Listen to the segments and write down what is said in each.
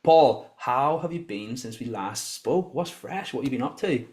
Paul, how have you been since we last spoke? What's fresh? What have you been up to?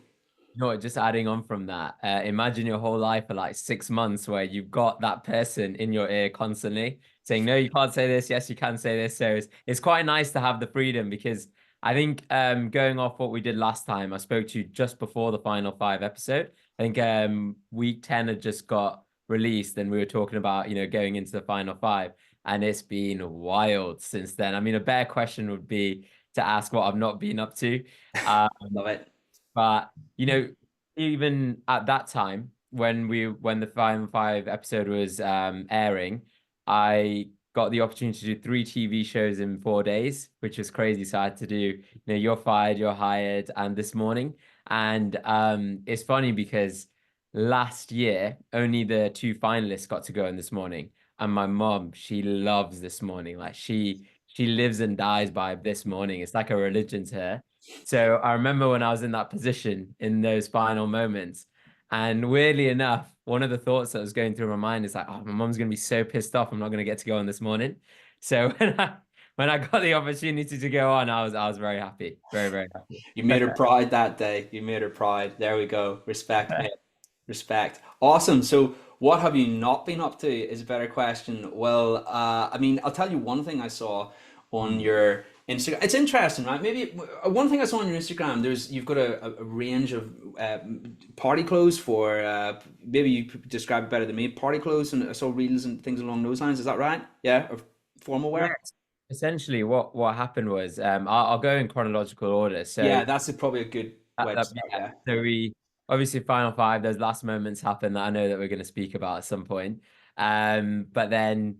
No, just adding on from that, imagine your whole life for like 6 months where you've got that person in your ear constantly saying, no, you can't say this. Yes, you can say this. So it's quite nice to have the freedom because I think going off what we did last time, I spoke to you just before the final five episode. I think week 10 had just got released and we were talking about, going into the final five. And it's been wild since then. I mean, a better question would be to ask what I've not been up to. Um, Love it. but you know, even at that time, when the Final Five episode was airing, I got the opportunity to do three TV shows in 4 days, which was crazy. So I had to do, You're Fired, You're Hired, and This Morning. And it's funny because last year only the two finalists got to go in This Morning. And my mom, she loves This Morning. Like she lives and dies by This Morning. It's like a religion to her. So I remember when I was in that position in those final moments. And weirdly enough, one of the thoughts that was going through my mind is like, oh, my mom's gonna be so pissed off. I'm not gonna get to go on this morning. So when I got the opportunity to go on, I was very happy. Very, very happy. You made her proud that day. You made her proud. There we go. Respect, mate. Respect. Awesome. So, what have you not been up to is a better question. Well, I mean, I'll tell you one thing I saw on Hmm. your Instagram. It's interesting, right? Maybe one thing I saw on your Instagram, you've got a range of party clothes for, maybe you could describe it better than me, party clothes, and I saw reels and things along those lines. Is that right? Yeah, or formal wear? Yes. Essentially, what happened was I'll go in chronological order. So Yeah, that's probably a good way to start. Yeah. Yeah. So we obviously Final Five. Those last moments happen that I know that we're going to speak about at some point. But then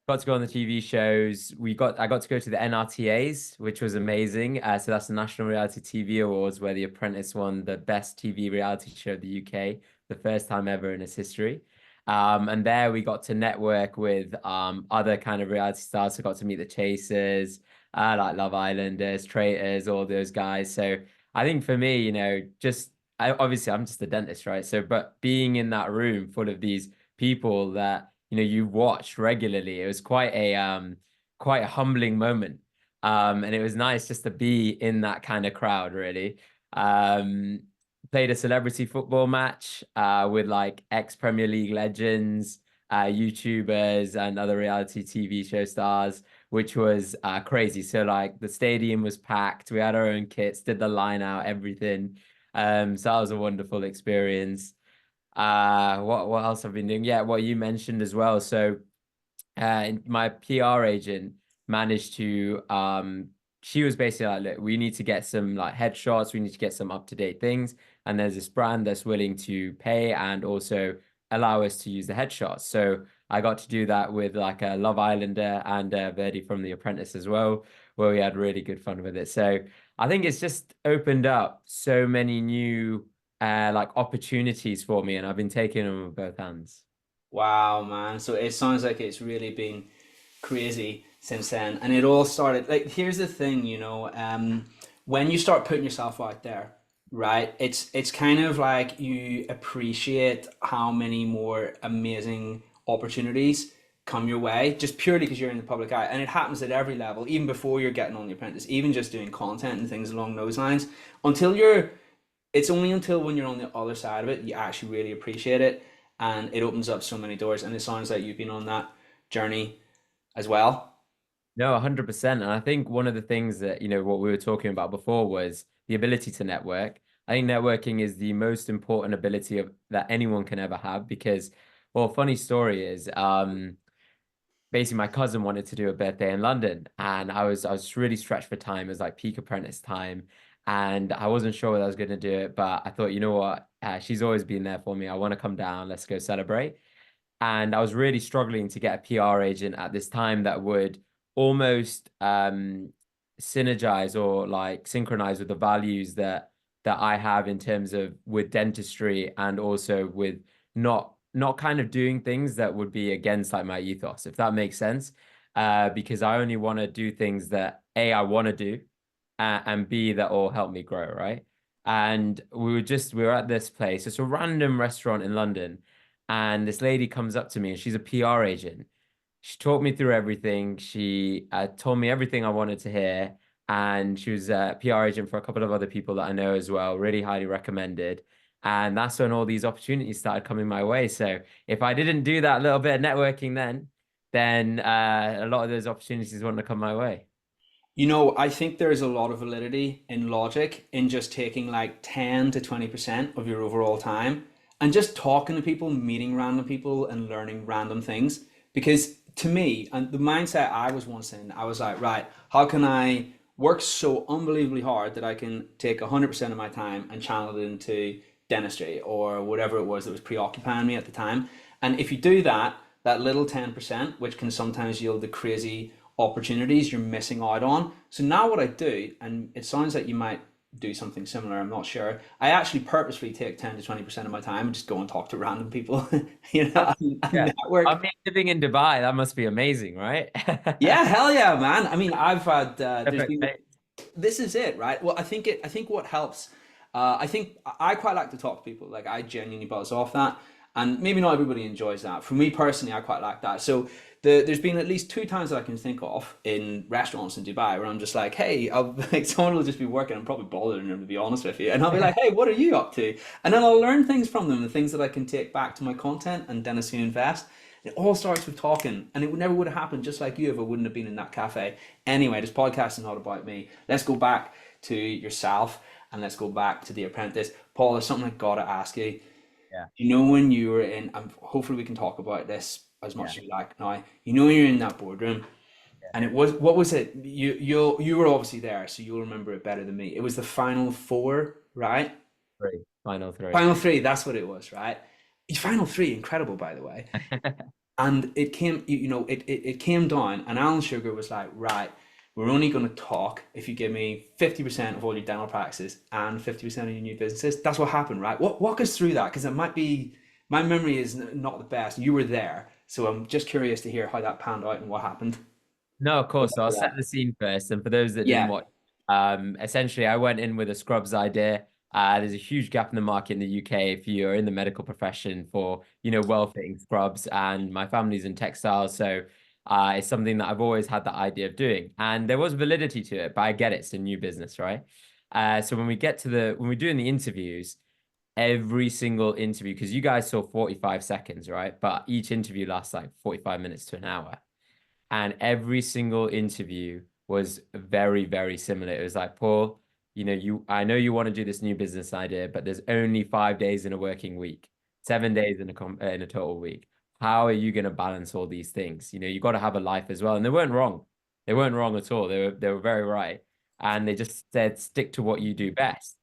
got to go on the TV shows. I got to go to the NRTAs, which was amazing. So that's the National Reality TV Awards, where The Apprentice won the best TV reality show of the UK, the first time ever in its history. And there we got to network with other kind of reality stars. So got to meet the Chasers, like Love Islanders, Traitors, all those guys. So I think for me, obviously I'm just a dentist, right? So, but being in that room full of these people that you watched regularly, it was quite a humbling moment. And it was nice just to be in that kind of crowd, really. Um, Played a celebrity football match with like ex-Premier League legends, YouTubers, and other reality TV show stars, which was crazy. So like the stadium was packed. We had our own kits, did the line out, everything. So that was a wonderful experience. What else I've been doing? Yeah, what you mentioned as well. So my PR agent managed to she was basically like, look, we need to get some like headshots, we need to get some up-to-date things. And there's this brand that's willing to pay and also allow us to use the headshots. So I got to do that with like a Love Islander and Verdi from The Apprentice as well, where we had really good fun with it. So I think it's just opened up so many new like opportunities for me, and I've been taking them with both hands. Wow, man. So it sounds like it's really been crazy since then. And it all started, like, here's the thing, when you start putting yourself out there, right? It's kind of like you appreciate how many more amazing opportunities come your way just purely because you're in the public eye. And it happens at every level, even before you're getting on the apprentice, even just doing content and things along those lines. Until you're it's only until when you're on the other side of it you actually really appreciate it, and it opens up so many doors. And it sounds like you've been on that journey as well. No, 100%. And I think one of the things that, what we were talking about before was the ability to network. I think networking is the most important ability that anyone can ever have because, well, funny story is, basically my cousin wanted to do a birthday in London and I was really stretched for time. It was like peak apprentice time. And I wasn't sure whether I was going to do it, but I thought, you know what? She's always been there for me. I want to come down. Let's go celebrate. And I was really struggling to get a PR agent at this time that would almost synergize or like synchronize with the values that I have in terms of with dentistry and also with not kind of doing things that would be against like my ethos, if that makes sense. Because I only want to do things that A, I want to do, and B, that will help me grow, right? And we were at this place, it's a random restaurant in London, and this lady comes up to me and she's a PR agent. She talked me through everything. She told me everything I wanted to hear. and she was a PR agent for a couple of other people that I know as well, really highly recommended. And that's when all these opportunities started coming my way. So if I didn't do that little bit of networking then a lot of those opportunities wouldn't have come my way. You know, I think there's a lot of validity in logic in just taking like 10 to 20% of your overall time and just talking to people, meeting random people and learning random things. Because to me, and the mindset I was once in, I was like, right, how can I work so unbelievably hard that I can take 100% of my time and channel it into dentistry or whatever it was that was preoccupying me at the time. And if you do that, that little 10%, which can sometimes yield the crazy opportunities you're missing out on. So now what I do, and it sounds like you might do something similar, I'm not sure. I actually purposefully take 10 to 20% of my time and just go and talk to random people, and Yeah. I network. mean, living in Dubai, that must be amazing, right? Yeah, hell yeah, man. I mean, I've had there's Perfect. been this is it, right? Well, I think what helps, I think I quite like to talk to people. Like I genuinely buzz off that, and maybe not everybody enjoys that. For me personally, I quite like that. So there's been at least two times that I can think of in restaurants in Dubai where I'm just like, hey, like someone will just be working. I'm probably bothering them to be honest with you, and I'll be like, hey, what are you up to? And then I'll learn things from them, the things that I can take back to my content and Dennis Invest. It all starts with talking, and it never would have happened just like you if I wouldn't have been in that cafe. Anyway, this podcast is not about me. Let's go back to yourself and let's go back to The Apprentice. Paul, there's something I gotta ask you. Yeah, You know when you were in, and hopefully we can talk about this as yeah, much as you like now. You know when you're in that boardroom, yeah. and it was what was it? You were obviously there, so you'll remember it better than me. It was the final four, right? Three, final three. Final three, that's what it was, right? Final three, incredible by the way. And it came, it came down, and Alan Sugar was like, right, we're only going to talk if you give me 50% of all your dental practices and 50% of your new businesses. That's what happened, right? Walk us through that, because it might be, my memory is not the best. You were there, so I'm just curious to hear how that panned out and what happened. No, of course. So I'll set the scene first. And for those that didn't Yeah. watch, essentially I went in with a scrubs idea. There's a huge gap in the market in the UK if you're in the medical profession for, well-fitting scrubs. And my family's in textiles, so it's something that I've always had the idea of doing. And there was validity to it, but I get it, it's a new business, right? So when we're doing the interviews, every single interview, because you guys saw 45 seconds, right? But each interview lasts like 45 minutes to an hour. And every single interview was very, very similar. It was like, Paul, I know you want to do this new business idea, but there's only 5 days in a working week, 7 days in a total week. How are you going to balance all these things? You got to have a life as well. And they weren't wrong. They weren't wrong at all. They were very right. And they just said, stick to what you do best.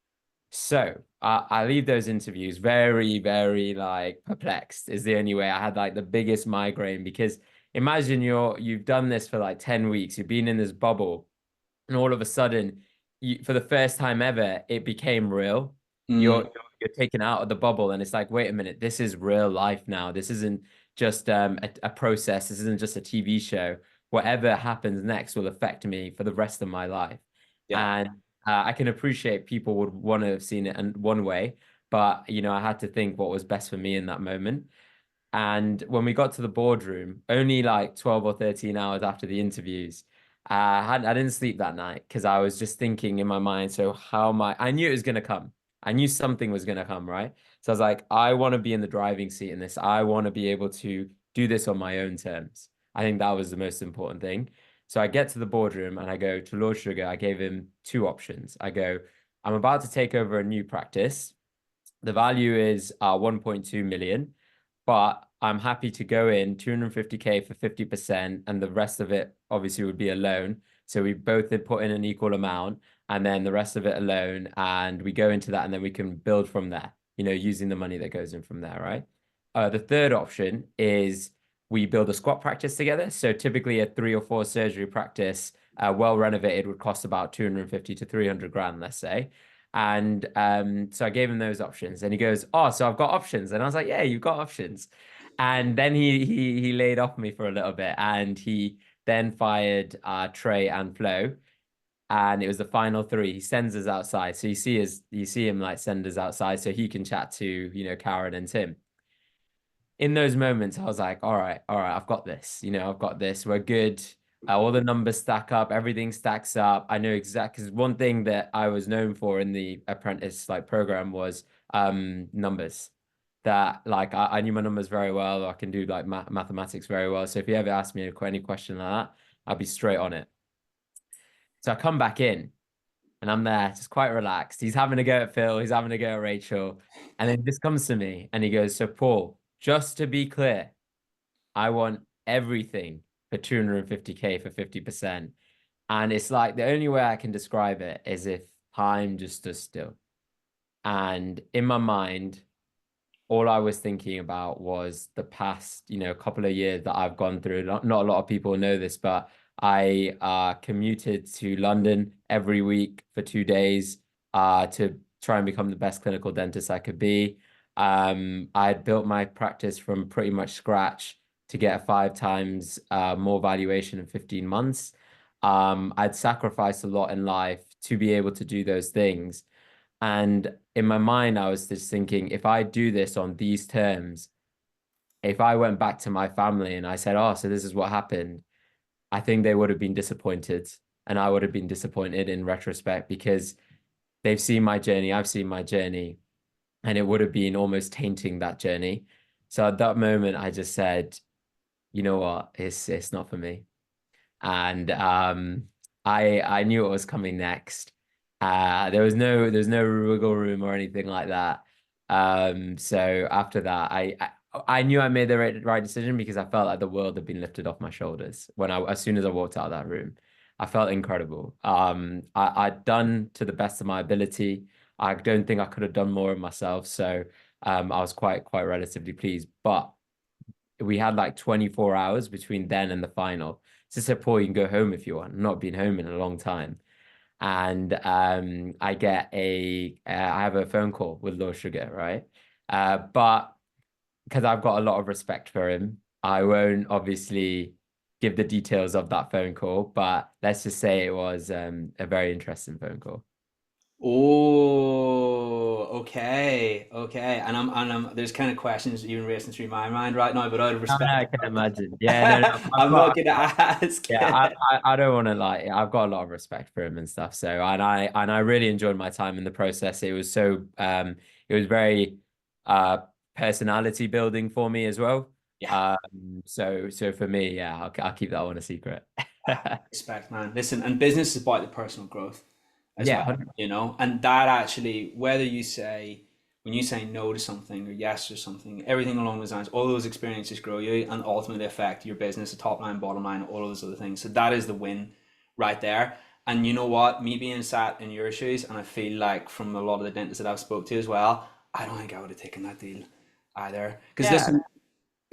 So I leave those interviews very, very like perplexed is the only way. I had like the biggest migraine because imagine you've done this for like 10 weeks, you've been in this bubble, and all of a sudden, for the first time ever, it became real. Mm, You're taken out of the bubble, and it's like, wait a minute, this is real life now. This isn't just a process. This isn't just a TV show. Whatever happens next will affect me for the rest of my life. yeah. And I can appreciate people would want to have seen it in one way, but I had to think what was best for me in that moment. And when we got to the boardroom, only like 12 or 13 hours after the interviews, I didn't sleep that night because I was just thinking in my mind, so how am I knew it was going to come. I knew something was going to come, right? So I was like, I want to be in the driving seat in this. I want to be able to do this on my own terms. I think that was the most important thing. So I get to the boardroom and I go to Lord Sugar. I gave him two options. I go, I'm about to take over a new practice. The value is 1.2 million, but I'm happy to go in 250K for 50%, and the rest of it obviously would be a loan. So we both had put in an equal amount, and then the rest of it a loan, and we go into that, and then we can build from there, using the money that goes in from there, right? The third option is we build a squat practice together. So typically a 3 or 4 surgery practice, well renovated, would cost about 250 to 300 grand, let's say. And so I gave him those options, and he goes, "Oh, so I've got options." And I was like, "Yeah, you've got options." And then he laid off me for a little bit, and he then fired Trey and Flo, and it was the final three. He sends us outside, so you see him like send us outside so he can chat to Karen and Tim. In those moments, I was like, all right, I've got this. I've got this. We're good. All the numbers stack up, everything stacks up. I know exactly, because one thing that I was known for in the Apprentice like program was numbers. That like I knew my numbers very well. I can do like mathematics very well. So if you ever ask me any question like that, I'll be straight on it. So I come back in and I'm there, just quite relaxed. He's having a go at Phil, he's having a go at Rachel. And then he just comes to me and he goes, "So Paul, just to be clear, I want everything for 250K for 50%." And it's like the only way I can describe it is if time just stood still. And in my mind, all I was thinking about was the past, couple of years that I've gone through. Not a lot of people know this, but I commuted to London every week for 2 days to try and become the best clinical dentist I could be. I had built my practice from pretty much scratch to get a 5 times more valuation in 15 months. I'd sacrificed a lot in life to be able to do those things. And in my mind, I was just thinking, if I do this on these terms, if I went back to my family and I said, "Oh, so this is what happened," I think they would have been disappointed. And I would have been disappointed in retrospect because they've seen my journey, I've seen my journey, and it would have been almost tainting that journey. So at that moment, I just said, "You know what? It's not for me." And I knew what was coming next. There was no wiggle room or anything like that. So after that, I knew I made the right decision because I felt like the world had been lifted off my shoulders as soon as I walked out of that room. I felt incredible. I'd done to the best of my ability. I don't think I could have done more of myself. So I was quite relatively pleased. But we had like 24 hours between then and the final. So I said, "Paul, you can go home if you want." I've not been home in a long time. And I have a phone call with Lord Sugar, right? But because I've got a lot of respect for him, I won't obviously give the details of that phone call, but let's just say it was a very interesting phone call. Oh, okay, okay. And there's kind of questions even racing through my mind right now, but out of respect, I can imagine. Yeah, no, no. I'm not gonna ask. Yeah, I don't want to like I've got a lot of respect for him and stuff. So and I really enjoyed my time in the process. It was very personality building for me as well. Yeah, So for me, yeah, I'll keep that one a secret. respect, man. Listen, and business is about the personal growth as Yeah, well, and that actually, whether you say, when you say no to something or yes or something, everything along those lines, all those experiences grow you and ultimately affect your business, the top line, bottom line, all of those other things. So that is the win right there. And you know what? Me being sat in your shoes, and I feel like from a lot of the dentists that I've spoke to as well, I don't think I would have taken that deal either. Because yeah. listen,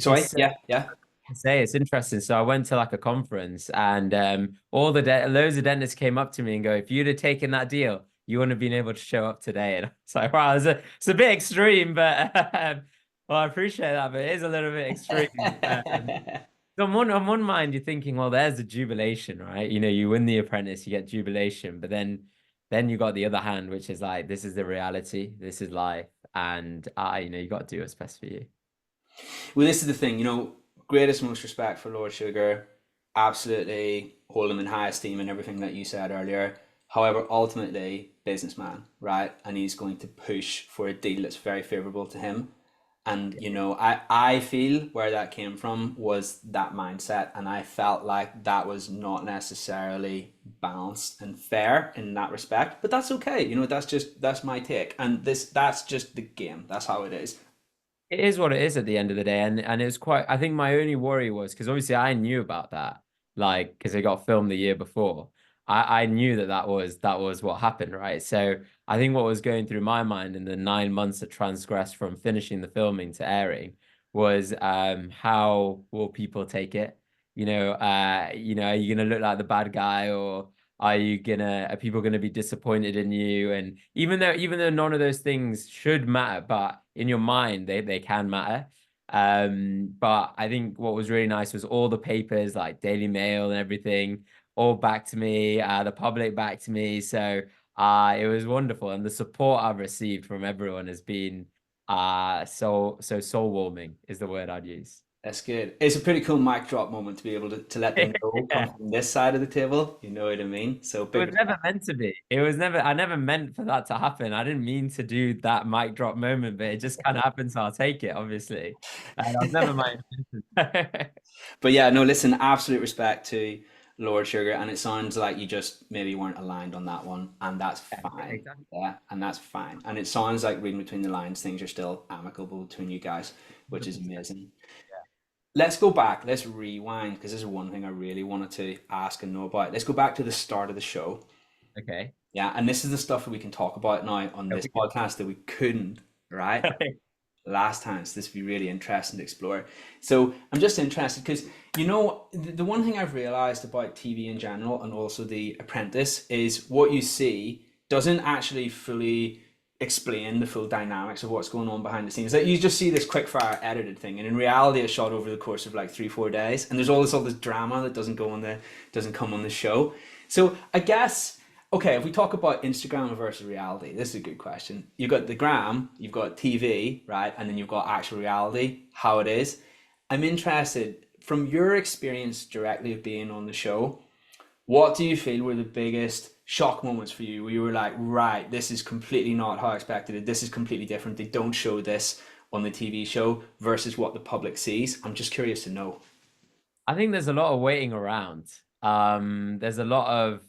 sorry, It's yeah, yeah. say it's interesting. So I went to like a conference and all loads of dentists came up to me and go, "If you'd have taken that deal, you wouldn't have been able to show up today." And it's like, wow, it's a bit extreme, but well, I appreciate that, but it is a little bit extreme. So on one mind, you're thinking, well, there's the jubilation, right? You win the apprentice, you get jubilation, but then you got the other hand, which is like, this is the reality, this is life, and you got to do what's best for you. Well, this is the thing, greatest most respect for Lord Sugar. Absolutely hold him in high esteem and everything that you said earlier. However, ultimately, businessman, right? And he's going to push for a deal that's very favorable to him. And I feel where that came from was that mindset, and I felt like that was not necessarily balanced and fair in that respect. But that's okay, that's my take, and that's just the game. That's how it is. It is what it is at the end of the day, and it's quite. I think my only worry was because obviously I knew about that, like because it got filmed the year before. I knew that was what happened, right? So I think what was going through my mind in the 9 months that transgressed from finishing the filming to airing was how will people take it? Are you gonna look like the bad guy, or are people gonna be disappointed in you? And even though none of those things should matter, but in your mind they can matter. But I think what was really nice was all the papers like Daily Mail and everything all back to me, the public back to me. So it was wonderful, and the support I've received from everyone has been so soul warming is the word I'd use. That's good. It's a pretty cool mic drop moment to be able to let them know come Yeah. from this side of the table. You know what I mean? So It big was never respect. meant to be. It was never, I never meant for that to happen. I didn't mean to do that mic drop moment, but it just kind of happened, so I'll take it, obviously. And that was never my intention. But yeah, no, listen, absolute respect to Lord Sugar, and it sounds like you just maybe weren't aligned on that one, and that's Yeah, yeah, fine. exactly. Yeah, and that's fine. And it sounds like reading between the lines, things are still amicable between you guys, which is 100%. amazing. Yeah. Let's go back. Let's rewind because this is one thing I really wanted to ask and know about. Let's go back to the start of the show. Okay. Yeah, and this is the stuff that we can talk about now on Yeah, this we could. podcast that we couldn't, right? Last time. So this would be really interesting to explore. So I'm just interested because the one thing I've realized about TV in general and also The Apprentice is what you see doesn't actually fully explain the full dynamics of what's going on behind the scenes. Like you just see this quick fire edited thing, and in reality, it's shot over the course of like 3-4 days, and there's all this drama that doesn't come on the show. So I guess okay, if we talk about Instagram versus reality, this is a good question. You've got the gram, you've got TV, right? And then you've got actual reality, how it is. I'm interested from your experience directly of being on the show, what do you feel were the biggest shock moments for you where you were like, right, this is completely not how I expected it. This is completely different. They don't show this on the TV show versus what the public sees. I'm just curious to know. I think there's a lot of waiting around. There's a lot of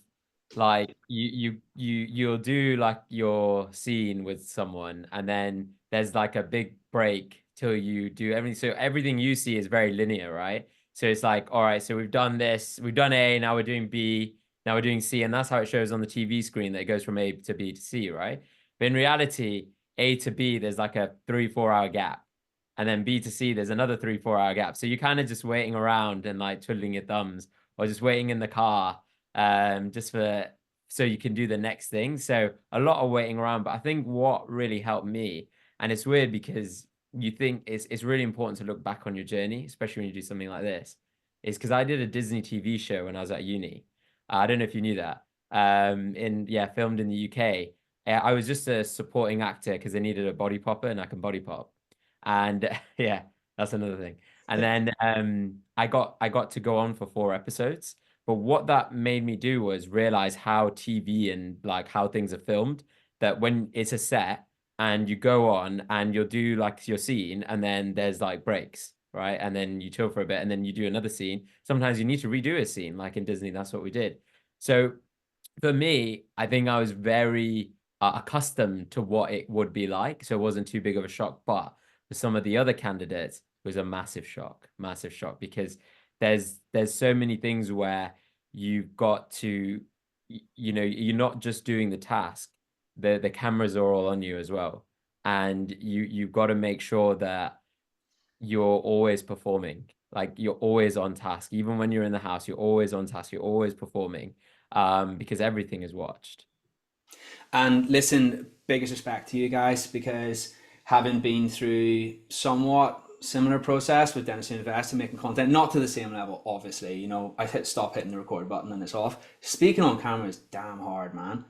like you'll do like your scene with someone, and then there's like a big break till you do everything. So everything you see is very linear, right? So it's like, all right, so we've done this, we've done A, now we're doing B, now we're doing C, and that's how it shows on the TV screen that it goes from A to B to C, right? But in reality, A to B, there's like a 3-4 hour gap, and then B to C, there's another 3-4 hour gap. So you're kind of just waiting around and like twiddling your thumbs or just waiting in the car just for so you can do the next thing. So a lot of waiting around. But I think what really helped me, and it's weird because you think it's really important to look back on your journey, especially when you do something like this, is because I did a Disney TV show when I was at uni. I don't know if you knew that. Filmed in the UK. I was just a supporting actor because they needed a body popper and I can body pop. And yeah, that's another thing. And then I got to go on for 4 episodes. But what that made me do was realize how TV and like how things are filmed, that when it's a set and you go on and you'll do like your scene and then there's like breaks, right? And then you chill for a bit and then you do another scene. Sometimes you need to redo a scene, like in Disney, that's what we did. So for me, I think I was very accustomed to what it would be like, so it wasn't too big of a shock. But for some of the other candidates, it was a massive shock, because there's so many things where you've got to, you're not just doing the task, the cameras are all on you as well, and you've got to make sure that you're always performing. Like you're always on task. Even when you're in the house, you're always on task. You're always performing because everything is watched. And listen, biggest respect to you guys because having been through somewhat similar process with Dennis Invest and making content, not to the same level, obviously. I hit stop hitting the record button and it's off. Speaking on camera is damn hard, man.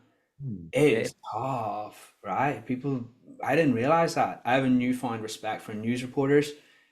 It It, is tough, right? People, I didn't realize that. I have a newfound respect for news reporters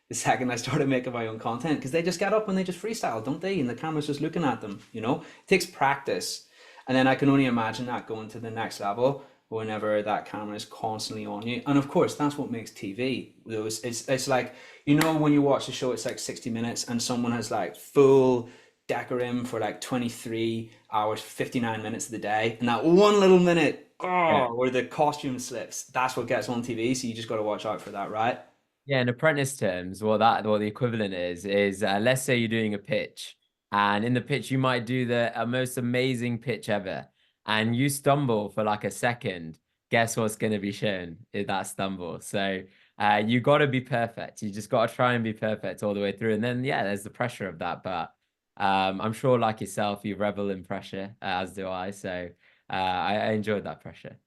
the second I started making my own content because they just get up and they just freestyle, don't they? And the camera's just looking at them, It takes practice. And then I can only imagine that going to the next level whenever that camera is constantly on you. And of course, that's what makes TV. It's like, when you watch the show, it's like 60 minutes and someone has like full decorum for like 23 hours, 59 minutes of the day. And that one little minute, yeah. where the costume slips, that's what gets on TV. So you just got to watch out for that, right? Yeah, in apprentice terms, what the equivalent is let's say you're doing a pitch, and in the pitch you might do the most amazing pitch ever, and you stumble for like a second. Guess what's going to be shown is that stumble. So you got to be perfect. You just got to try and be perfect all the way through, and then yeah, there's the pressure of that. But I'm sure, like yourself, you revel in pressure, as do I. So I enjoyed that pressure.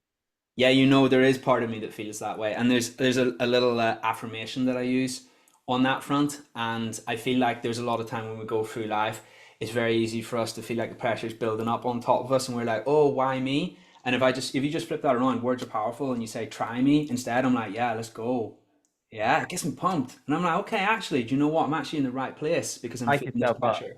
Yeah, there is part of me that feels that way, and there's a little affirmation that I use on that front, and I feel like there's a lot of time when we go through life, it's very easy for us to feel like the pressure is building up on top of us, and we're like, oh, why me? And if you just flip that around, words are powerful, and you say, try me instead, I'm like, yeah, let's go. Yeah, it gets me pumped. And I'm like, okay, actually, do you know what? I'm actually in the right place because I'm Hype feeling this yourself up. pressure.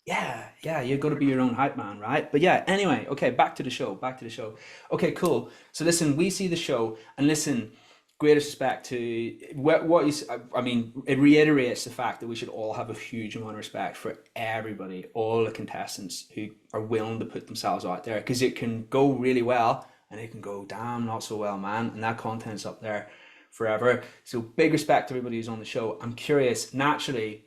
Yeah, yeah, you've got to be your own hype man, right? But yeah, anyway, okay, back to the show, back to the show. Okay, cool. So listen, we see the show, and listen, greatest respect to what you, I mean, it reiterates the fact that we should all have a huge amount of respect for everybody, all the contestants who are willing to put themselves out there, because it can go really well, and it can go damn not so well, man, and that content's up there forever. So big respect to everybody who's on the show. I'm curious, naturally,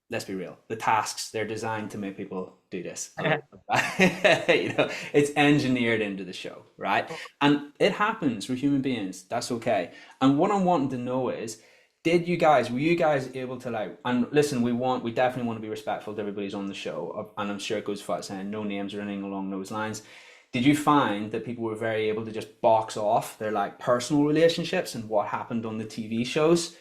let's be real, the tasks, they're designed to make people do this a little bit. It's engineered into the show, right? And it happens. We're human beings. That's okay. And what I'm wanting to know is, were you guys able to, like, and listen, we definitely want to be respectful to everybody's on the show, and I'm sure it goes without saying, no names or anything along those lines. Did you find that people were very able to just box off their like personal relationships and what happened on the TV shows?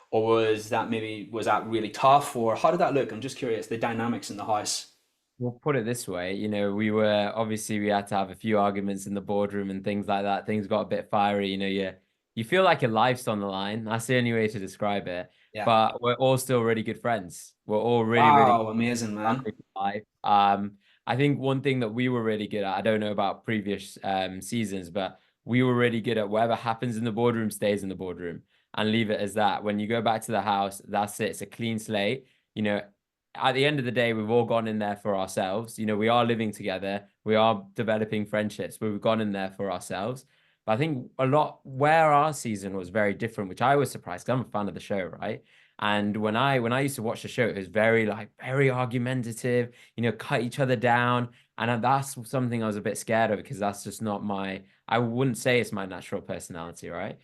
Or was that really tough, or how did that look? I'm just curious, the dynamics in the house. We'll put it this way, we were obviously we had to have a few arguments in the boardroom and things like that. Things got a bit fiery, you feel like your life's on the line. That's the only way to describe it. Yeah. But we're all still really good friends. We're all really, really Wow, amazing, man. family for life. I think one thing that we were really good at, I don't know about previous seasons, but we were really good at whatever happens in the boardroom stays in the boardroom and leave it as that. When you go back to the house, that's it. It's a clean slate. You know, at the end of the day, we've all gone in there for ourselves. We are living together, we are developing friendships, but we've gone in there for ourselves. But I think a lot where our season was very different, which I was surprised because I'm a fan of the show, right? And when I used to watch the show, it was very argumentative, cut each other down. And that's something I was a bit scared of because that's just not I wouldn't say it's my natural personality, right?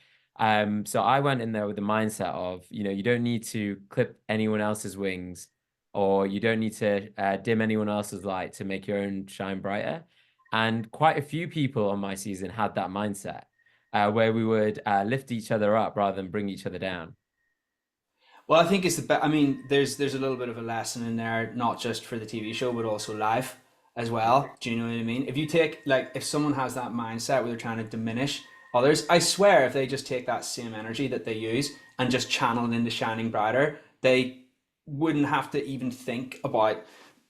So I went in there with the mindset of, you don't need to clip anyone else's wings or you don't need to dim anyone else's light to make your own shine brighter. And quite a few people on my season had that mindset where we would lift each other up rather than bring each other down. Well, I think it's the best. I mean, there's a little bit of a lesson in there, not just for the TV show, but also live as well. Do you know what I mean? If you take, like, if someone has that mindset where they're trying to diminish others, I swear, if they just take that same energy that they use and just channel it into shining brighter, they wouldn't have to even think about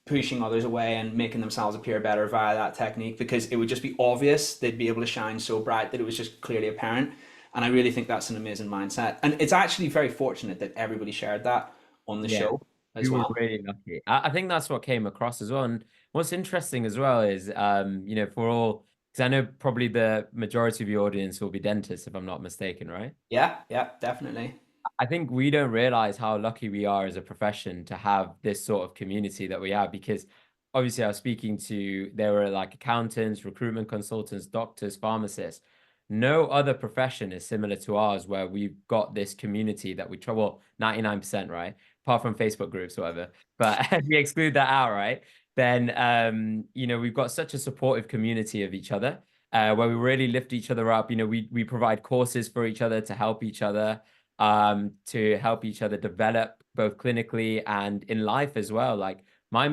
pushing others away and making themselves appear better via that technique, because it would just be obvious. They'd be able to shine so bright that it was just clearly apparent. And I really think that's an amazing mindset. And it's actually very fortunate that everybody shared that on the Yeah, show we as were well. really lucky. I think that's what came across as well. And what's interesting as well is, for all, because I know probably the majority of your audience will be dentists, if I'm not mistaken, right? Yeah, yeah, definitely. I think we don't realize how lucky we are as a profession to have this sort of community that we have because obviously I was speaking to there were like accountants, recruitment consultants, doctors, pharmacists. No other profession is similar to ours where we've got this community that we try, well, 99%, right? Apart from Facebook groups, whatever. But if we exclude that out, right? Then we've got such a supportive community of each other, where we really lift each other up. We provide courses for each other to help each other to help each other develop both clinically and in life as well. Like my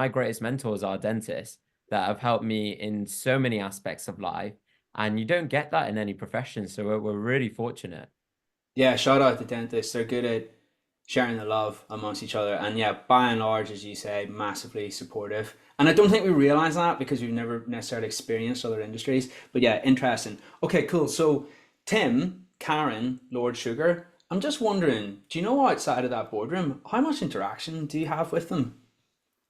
greatest mentors are dentists that have helped me in so many aspects of life. And you don't get that in any profession. So we're really fortunate. Yeah, shout out to dentists. They're good at sharing the love amongst each other. And yeah, by and large, as you say, massively supportive. And I don't think we realize that because we've never necessarily experienced other industries. But yeah, interesting. Okay, cool. So Tim, Karen, Lord Sugar, I'm just wondering, do you know outside of that boardroom, how much interaction do you have with them?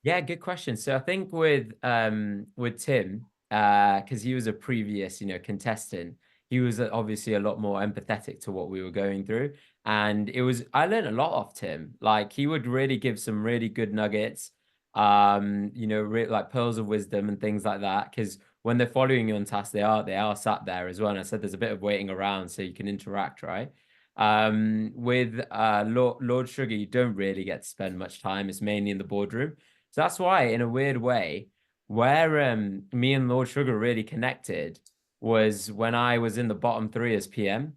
Yeah, good question. So I think with Tim, because he was a previous, contestant, he was obviously a lot more empathetic to what we were going through. And I learned a lot off Tim. Like he would really give some really good nuggets, like pearls of wisdom and things like that. Because when they're following you on task, they are sat there as well. And I said there's a bit of waiting around so you can interact, right? With Lord Sugar, you don't really get to spend much time. It's mainly in the boardroom. So that's why, in a weird way, where me and Lord Sugar really connected was when I was in the bottom three as PM.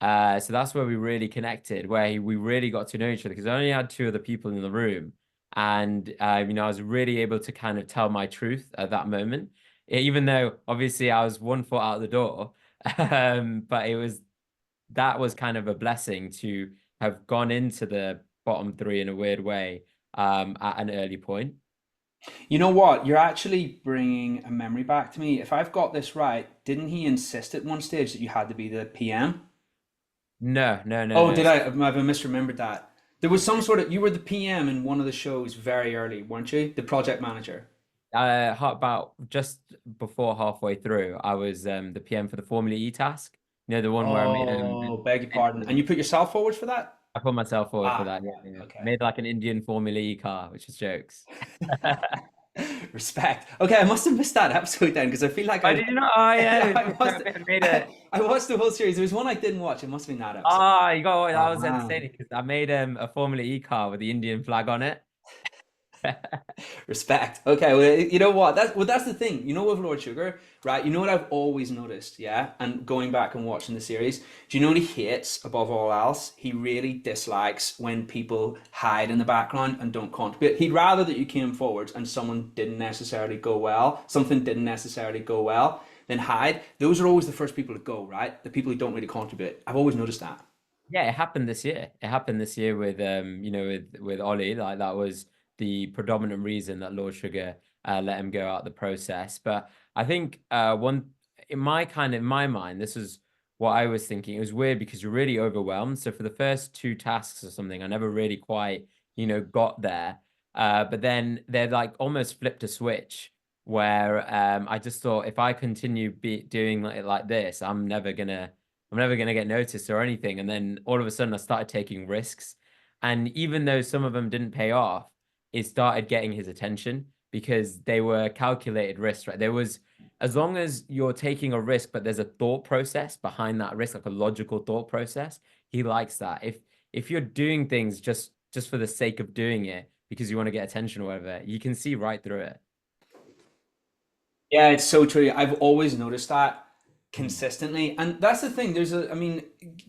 So that's where we really connected, where we really got to know each other because I only had two other people in the room, and I was really able to kind of tell my truth at that moment, even though obviously I was 1 foot out the door, but it was that was kind of a blessing to have gone into the bottom three in a weird way at an early point. You know what? You're actually bringing a memory back to me. If I've got this right, didn't he insist at one stage that you had to be the PM? No, no, no, Oh, no. did I? Have I misremembered that? There was some sort of, you were the PM in one of the shows very early, weren't you? The project manager. About just before halfway through, I was the PM for the Formula E task. You know, the one where I made Oh, beg your pardon. And you put yourself forward for that? I put myself forward for Ah, that. Yeah, right, yeah. okay. Made like an Indian Formula E car, which is jokes. Respect. Okay, I must have missed that episode then because I feel like Oh, I've did you know? Oh, yeah. I must I made a. I watched the whole series. There was one I didn't watch. It must have been that episode. Ah, you got that Oh was man. entertaining because I made a Formula E car with the Indian flag on it. Respect. Okay, well, you know what? That's the thing. You know, with Lord Sugar, right? You know what I've always noticed, yeah? And going back and watching the series, do you know what he hates above all else? He really dislikes when people hide in the background and don't contribute. He'd rather that you came forwards and something didn't necessarily go well, than hide. Those are always the first people to go, right? The people who don't really contribute. I've always noticed that. Yeah, it happened this year. It happened this year with with Ollie. Like that was the predominant reason that Lord Sugar let him go out the process. But I think one in my mind, this was what I was thinking. It was weird because you're really overwhelmed. So for the first two tasks or something, I never really quite, got there. But then they're like almost flipped a switch where I just thought if I continue doing like this, I'm never going to get noticed or anything. And then all of a sudden, I started taking risks. And even though some of them didn't pay off, it started getting his attention because they were calculated risks, right? There was, as long as you're taking a risk, but there's a thought process behind that risk, like a logical thought process, he likes that. If you're doing things just for the sake of doing it because you want to get attention or whatever, you can see right through it. Yeah, it's so true. I've always noticed that consistently. And that's the thing. I mean,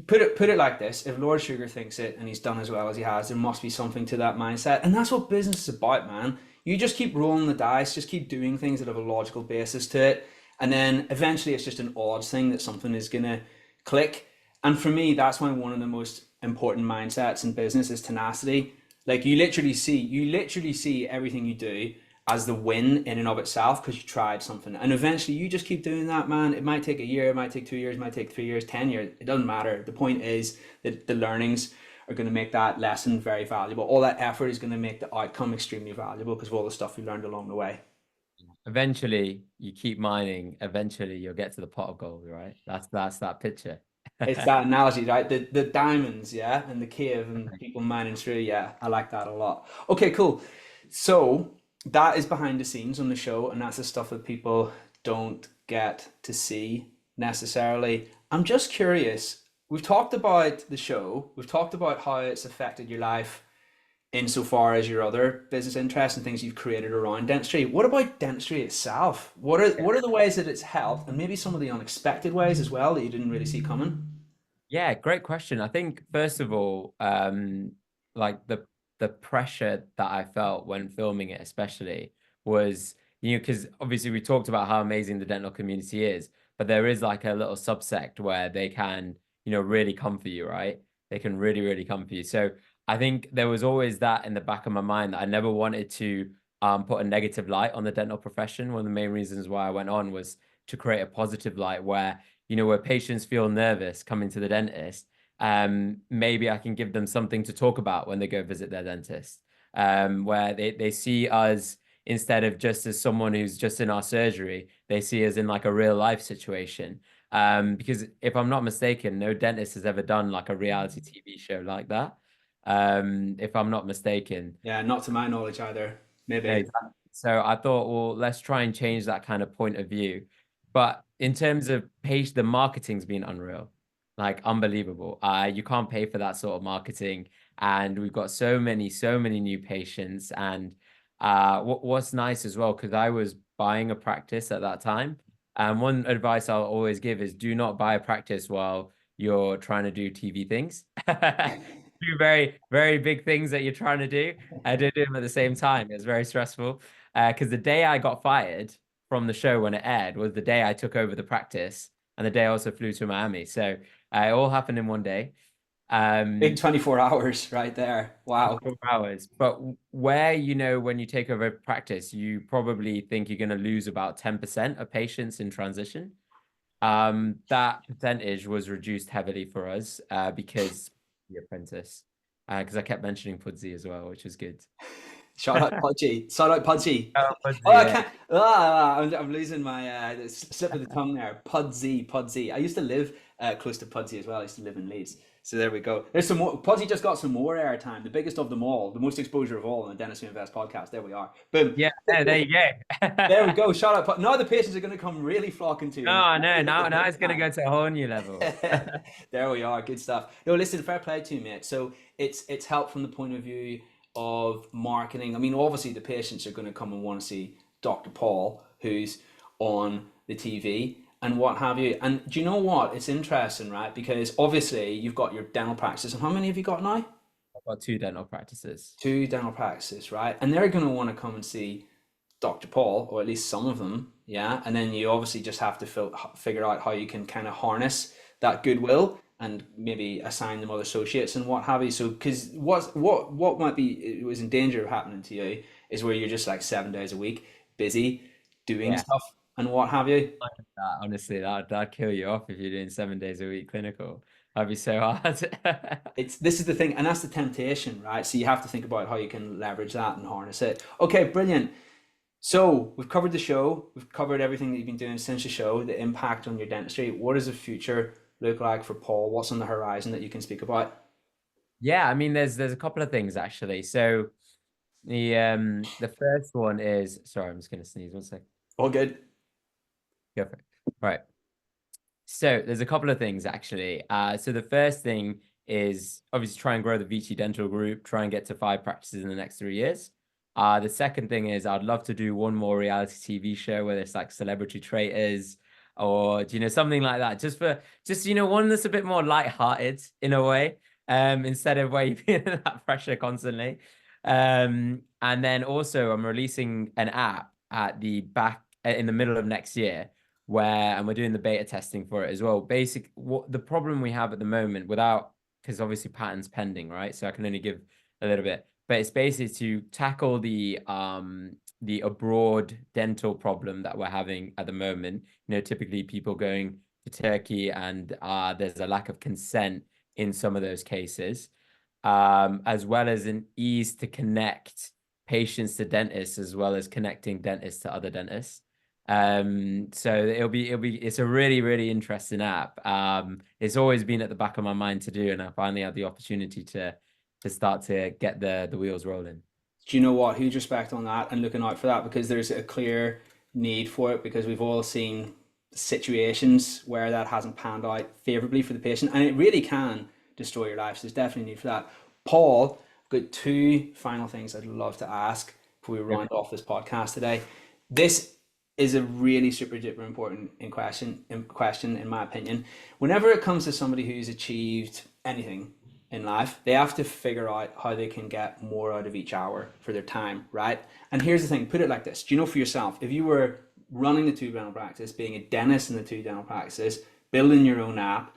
put it like this. If Lord Sugar thinks it and he's done as well as he has, there must be something to that mindset. And that's what business is about, man. You just keep rolling the dice, just keep doing things that have a logical basis to it. And then eventually it's just an odds thing that something is gonna click. And for me, that's one of the most important mindsets in business is tenacity. Like you literally see everything you do as the win in and of itself because you tried something. And eventually you just keep doing that, man. It might take a year, it might take 2 years, it might take 3 years, 10 years. It doesn't matter. The point is that the learnings are going to make that lesson very valuable. All that effort is going to make the outcome extremely valuable because of all the stuff you learned along the way. Eventually, you keep mining. Eventually, you'll get to the pot of gold, right? That's that picture. It's that analogy, right? The diamonds, yeah, and the cave and people mining through. Yeah, I like that a lot. Okay, cool. So that is behind the scenes on the show, and that's the stuff that people don't get to see necessarily. I'm just curious. We've talked about the show. We've talked about how it's affected your life insofar as your other business interests and things you've created around dentistry. What about dentistry itself? What are the ways that it's helped, and maybe some of the unexpected ways as well that you didn't really see coming? Yeah, great question. I think first of all, like the pressure that I felt when filming it, especially, was because obviously we talked about how amazing the dental community is, but there is like a little subsect where they can, really come for you, right? They can really, really come for you. So I think there was always that in the back of my mind that I never wanted to put a negative light on the dental profession. One of the main reasons why I went on was to create a positive light where patients feel nervous coming to the dentist, maybe I can give them something to talk about when they go visit their dentist, where they see us instead of just as someone who's just in our surgery, they see us in like a real life situation. Because if I'm not mistaken, no dentist has ever done like a reality TV show like that. If I'm not mistaken. Yeah, not to my knowledge either. Maybe. Exactly. So I thought, well, let's try and change that kind of point of view. But in terms of page, the marketing's been unreal, like unbelievable. You can't pay for that sort of marketing, and we've got so many new patients. And what's nice as well, because I was buying a practice at that time, and one advice I'll always give is do not buy a practice while you're trying to do TV things. Two very, very big things that you're trying to do. I did them at the same time. It was very stressful because the day I got fired from the show when it aired was the day I took over the practice and the day I also flew to Miami. So It all happened in one day. Big 24 hours right there. Wow. 4 hours. But where, when you take over practice, you probably think you're going to lose about 10% of patients in transition. That percentage was reduced heavily for us because the apprentice, because I kept mentioning Pudsey as well, which was good. Shout out Pudgy. Shout out Pudgy. Oh, Oh, Pudsey, I yeah. can't. I'm losing my slip of the tongue there. Pudsey, Pudsey. I used to live close to Pudsey as well. I used to live in Leeds. So there we go. There's some more. Pudsey just got some more airtime. The biggest of them all, the most exposure of all on the Dennis Who Invest podcast. There we are. Boom. Yeah, there you go. There we go. Shout out. Now the patients are going to come really flocking to you. And No, no, it's now it's gonna go to a whole new level. there we are. Good stuff. No, listen, fair play to you, mate. So it's help from the point of view of marketing. I mean, obviously the patients are going to come and want to see Dr. Paul, who's on the TV and what have you. And do you know what? It's interesting, right? Because obviously you've got your dental practice, and how many have you got now? I've got 2 dental practices. Two dental practices, right? And they're going to want to come and see Dr. Paul, or at least some of them, yeah. And then you obviously just have to figure out how you can kind of harness that goodwill and maybe assign them other associates and what have you. So, because what might be it was in danger of happening to you is where you're just like 7 days a week busy doing Yeah. stuff and what have you. Honestly, that'd kill you off if you're doing 7 days a week clinical. That'd be so hard. It's this is the thing, and that's the temptation, right? So you have to think about how you can leverage that and harness it. Okay, brilliant. So we've covered the show. We've covered everything that you've been doing since the show, the impact on your dentistry. What does the future look like for Paul? What's on the horizon that you can speak about? Yeah, I mean, there's a couple of things actually. So the first one is, sorry, I'm just gonna sneeze 1 second. All good. Go for it. Right. So there's a couple of things actually. So the first thing is obviously try and grow the Vici Dental Group, try and get to 5 practices in the next 3 years. The second thing is I'd love to do one more reality TV show, whether it's like Celebrity Traitors or something like that. Just one that's a bit more lighthearted in a way, instead of where you're feeling that pressure constantly. And then also I'm releasing an app at the back in the middle of next year and we're doing the beta testing for it as well. What the problem we have at the moment because obviously patent's pending, right? So I can only give a little bit, but it's basically to tackle the abroad dental problem that we're having at the moment. Typically people going to Turkey and there's a lack of consent in some of those cases, as well as an ease to connect patients to dentists, as well as connecting dentists to other dentists. So it's a really, really interesting app. It's always been at the back of my mind to do, and I finally had the opportunity to start to get the wheels rolling. Do you know what? Huge respect on that and looking out for that, because there's a clear need for it, because we've all seen situations where that hasn't panned out favorably for the patient, and it really can destroy your life. So there's definitely a need for that. Paul, I've got two final things I'd love to ask before we round off this podcast today. This is a really super duper important question in my opinion. Whenever it comes to somebody who's achieved anything in life, they have to figure out how they can get more out of each hour for their time, right? And here's the thing, put it like this. Do you know, for yourself, if you were running the two dental practice, being a dentist in the two dental practices, building your own app,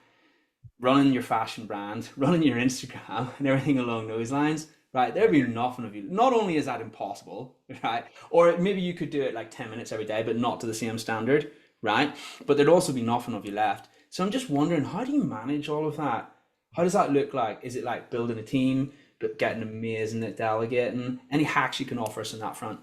running your fashion brand, running your Instagram and everything along those lines, right? There'd be nothing of you. Not only is that impossible, right? Or maybe you could do it like 10 minutes every day, but not to the same standard, right? But there'd also be nothing of you left. So I'm just wondering, how do you manage all of that? How does that look like? Is it like building a team, but getting amazing at delegating? Any hacks you can offer us on that front?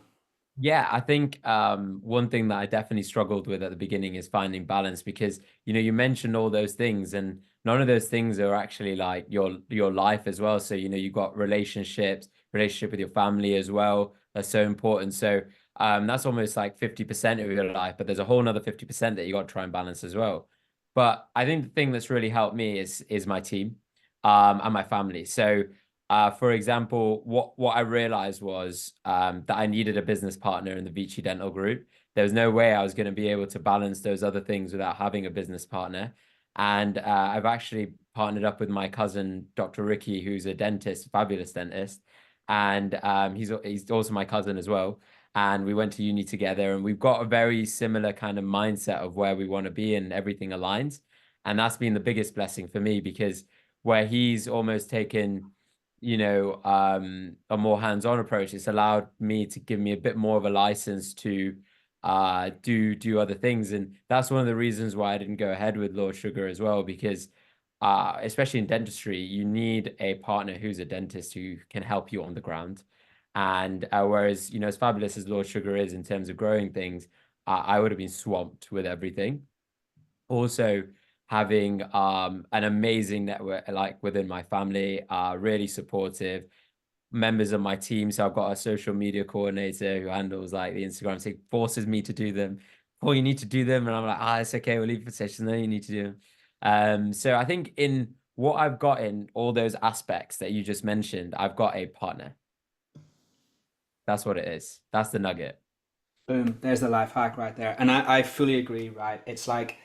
Yeah, I think one thing that I definitely struggled with at the beginning is finding balance, because you mentioned all those things and none of those things are actually like your life as well. So you've got relationship with your family as well. That's so important. So that's almost like 50% of your life, but there's a whole nother 50% that you got to try and balance as well. But I think the thing that's really helped me is my team and my family. So for example, what I realized was that I needed a business partner in the Vici Dental Group. There was no way I was going to be able to balance those other things without having a business partner. And I've actually partnered up with my cousin, Dr. Ricky, who's a dentist, fabulous dentist. And he's also my cousin as well. And we went to uni together, and we've got a very similar kind of mindset of where we want to be, and everything aligns. And that's been the biggest blessing for me because where he's almost taken, a more hands-on approach, it's allowed me to give me a bit more of a license to do other things. And that's one of the reasons why I didn't go ahead with Lord Sugar as well, because especially in dentistry, you need a partner who's a dentist who can help you on the ground. And whereas, as fabulous as Lord Sugar is in terms of growing things, I would have been swamped with everything. Also, having an amazing network like within my family, really supportive members of my team. So I've got a social media coordinator who handles like the Instagram, so he forces me to do them. Oh, you need to do them, and I'm like, it's okay, we'll leave for session. Then you need to do them. So I think in what I've got in all those aspects that you just mentioned, I've got a partner. That's what it is. That's the nugget. Boom, there's the life hack right there. And I fully agree, right? It's like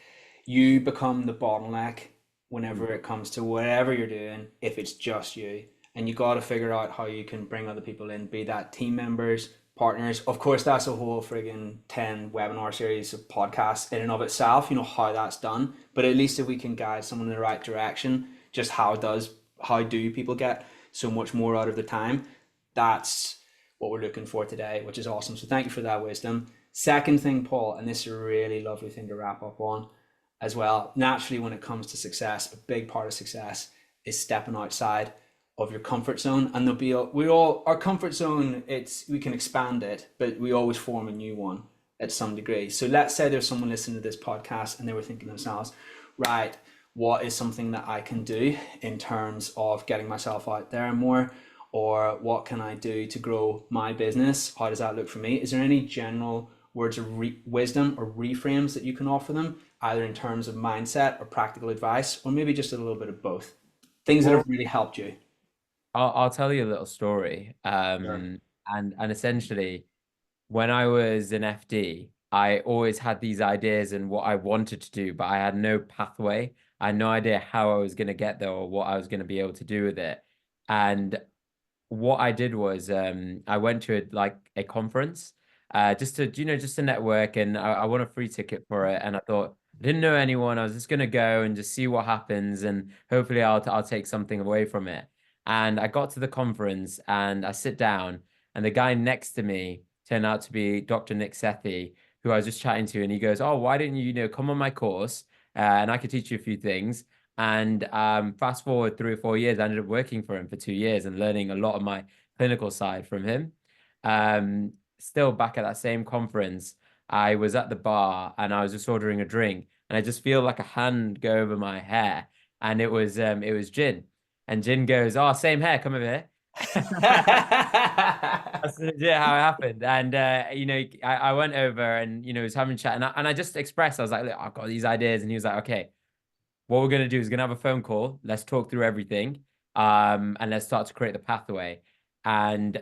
you become the bottleneck whenever it comes to whatever you're doing, if it's just you. And you got to figure out how you can bring other people in, be that team members, partners. Of course, that's a whole friggin' 10 webinar series of podcasts in and of itself, how that's done. But at least if we can guide someone in the right direction, just how do people get so much more out of the time? That's what we're looking for today, which is awesome. So thank you for that wisdom. Second thing, Paul, and this is a really lovely thing to wrap up on as well. Naturally, when it comes to success, a big part of success is stepping outside of your comfort zone. And there'll be our comfort zone, we can expand it, but we always form a new one at some degree. So let's say there's someone listening to this podcast and they were thinking to themselves, right, what is something that I can do in terms of getting myself out there more? Or what can I do to grow my business? How does that look for me? Is there any general words of wisdom or reframes that you can offer them, either in terms of mindset or practical advice, or maybe just a little bit of both? Things that Well, have really helped you. I'll tell you a little story. Sure. And essentially, when I was in FD, I always had these ideas and what I wanted to do, but I had no pathway. I had no idea how I was going to get there or what I was going to be able to do with it. And what I did was I went to a conference just to just to network, and I won a free ticket for it. And I thought I didn't know anyone. I was just gonna go and just see what happens, and hopefully I'll take something away from it. And I got to the conference and I sit down, and the guy next to me turned out to be Dr. Nick Sethi, who I was just chatting to, and he goes, "Oh, why didn't you, come on my course, and I could teach you a few things." And fast forward 3 or 4 years, I ended up working for him for 2 years and learning a lot of my clinical side from him. Still back at that same conference, I was at the bar and I was just ordering a drink, and I just feel like a hand go over my hair, and it was Jin, and Jin goes, "Oh, same hair, come over here." That's legit how it happened. And I went over and was having a chat, and I just expressed, I was like, "Look, I've got these ideas," and he was like, "Okay, what we're going to do is going to have a phone call. Let's talk through everything. And let's start to create the pathway." And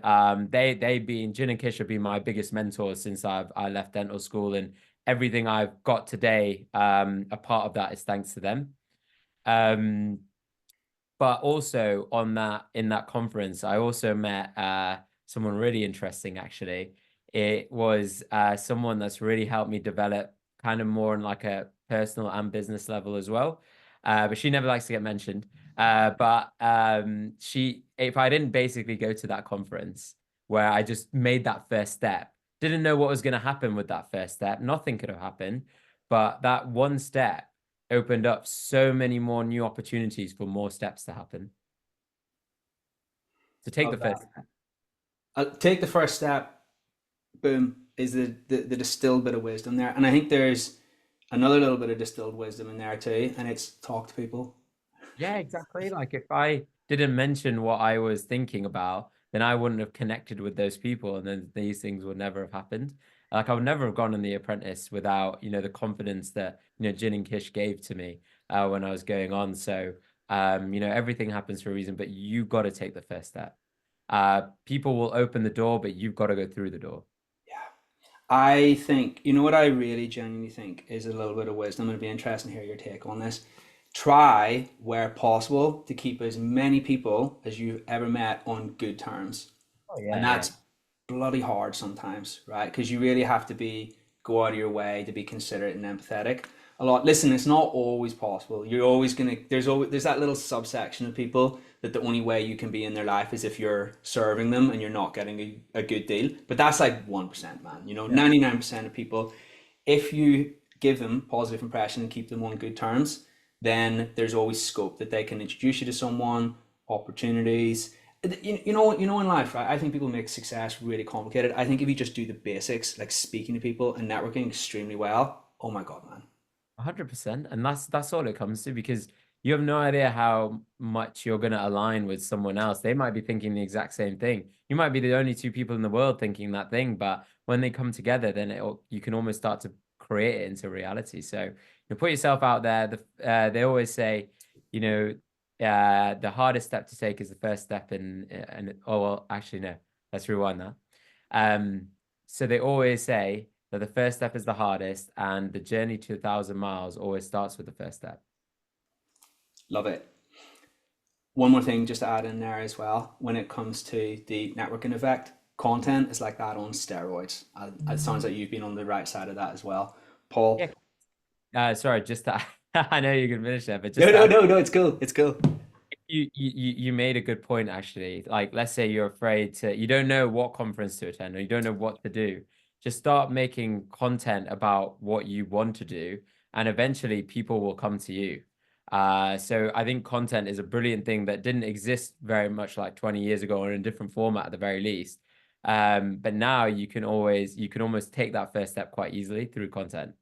they being Jin and Kish have been my biggest mentors since I left dental school, and everything I've got today, a part of that is thanks to them. Um, but also in that conference, I also met someone really interesting actually. It was someone that's really helped me develop kind of more on like a personal and business level as well. But she never likes to get mentioned. But if I didn't basically go to that conference where I just made that first step, didn't know what was going to happen with that first step, nothing could have happened. But that one step opened up so many more new opportunities for more steps to happen. So take the Love first that. step. Take the first step. Boom is the distilled bit of wisdom there, and I think there's another little bit of distilled wisdom in there too, and it's talk to people. Yeah, exactly. Like if I didn't mention what I was thinking about, then I wouldn't have connected with those people, and then these things would never have happened. Like I would never have gone on The Apprentice without, the confidence that, Jin and Kish gave to me when I was going on. So, everything happens for a reason, but you got to take the first step. People will open the door, but you've got to go through the door. Yeah. I think, what I really genuinely think is a little bit of wisdom. It'd be interesting to hear your take on this. Try, where possible, to keep as many people as you've ever met on good terms. Oh And yeah, yeah. that's bloody hard sometimes, right? Because you really have to go out of your way to be considerate and empathetic. a lot. Listen, it's not always possible. You're always gonna there's that little subsection of people that the only way you can be in their life is if you're serving them and you're not getting a good deal. But that's like 1%, man. You know, Yeah. 99% of people, if you give them positive impression and keep them on good terms, then there's always scope that they can introduce you to someone, opportunities. In life, right? I think people make success really complicated. I think if you just do the basics, like speaking to people and networking extremely well, oh my God, man. 100%. And that's all it comes to, because you have no idea how much you're going to align with someone else. They might be thinking the exact same thing. You might be the only two people in the world thinking that thing, but when they come together, then you can almost start to create it into reality. So you put yourself out there. They always say, you know, the hardest step to take is the first step oh, well, actually, no, let's rewind that. Um, so they always say that the first step is the hardest, and the journey to 1,000 miles always starts with the first step. Love it. One more thing just to add in there as well, when it comes to the networking effect, content is like that on steroids. It sounds like you've been on the right side of that as well. Paul? Yeah. Sorry, just to, I know you can finish there, but just No, to no, add, no, no, it's cool. It's cool. you made a good point actually. Like, let's say you're afraid to, you don't know what conference to attend, or you don't know what to do. Just start making content about what you want to do, and eventually people will come to you. So I think content is a brilliant thing that didn't exist very much like 20 years ago, or in a different format at the very least. But now you can almost take that first step quite easily through content.